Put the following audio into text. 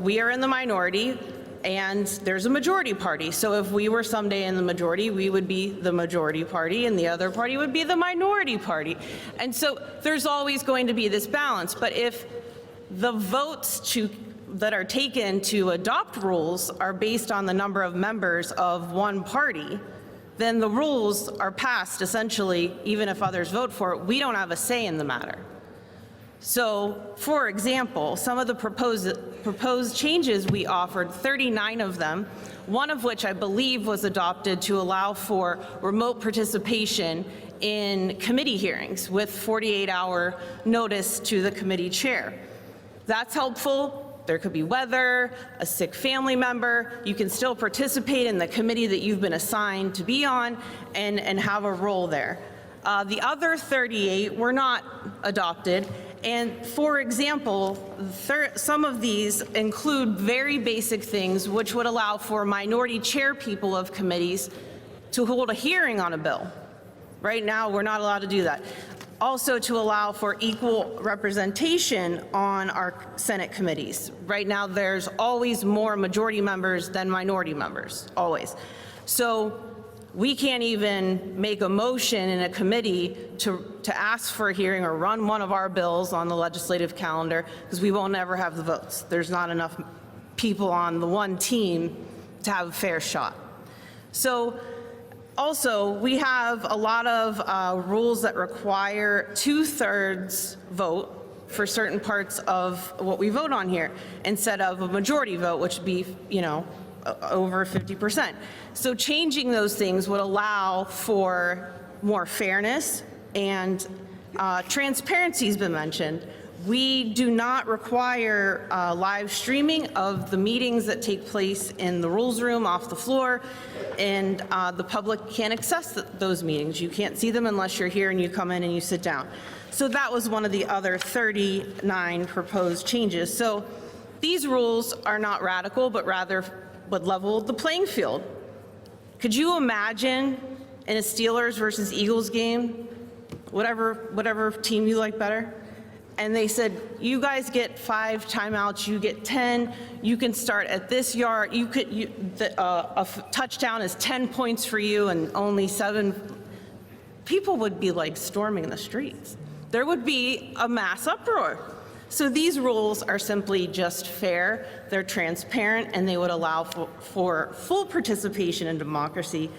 we are in the minority and there's a majority party. So if we were someday in the majority, we would be the majority party and the other party would be the minority party. And so there's always going to be this balance. But if the votes that are taken to adopt rules are based on the number of members of one party, then the rules are passed essentially, even if others vote for it. We don't have a say in the matter. So, for example, some of the proposed changes we offered, 39 of them, one of which I believe was adopted to allow for remote participation in committee hearings with 48-hour notice to the committee chair. That's helpful. There could be weather, a sick family member. You can still participate in the committee that you've been assigned to be on and have a role there. The other 38 were not adopted. And for example, some of these include very basic things which would allow for minority chair people of committees to hold a hearing on a bill. Right now, we're not allowed to do that. Also to allow for equal representation on our Senate committees. Right now, there's always more majority members than minority members, always. So we can't even make a motion in a committee to ask for a hearing or run one of our bills on the legislative calendar because we won't ever have the votes. There's not enough people on the one team to have a fair shot. So also, we have a lot of rules that require 2/3 vote for certain parts of what we vote on here instead of a majority vote, which would be, over 50%. So changing those things would allow for more fairness, and transparency has been mentioned. We do not require live streaming of the meetings that take place in the rules room off the floor, and the public can't access those meetings. You can't see them unless you're here and you come in and you sit down. So that was one of the other 39 proposed changes. So these rules are not radical, but rather would level the playing field. Could you imagine in a Steelers versus Eagles game, whatever team you like better, and they said, you guys get 5 timeouts, you get 10, you can start at this yard, a touchdown is 10 points for you and only 7. People would be like storming the streets. There would be a mass uproar. So these rules are simply just fair, they're transparent, and they would allow for full participation in democracy.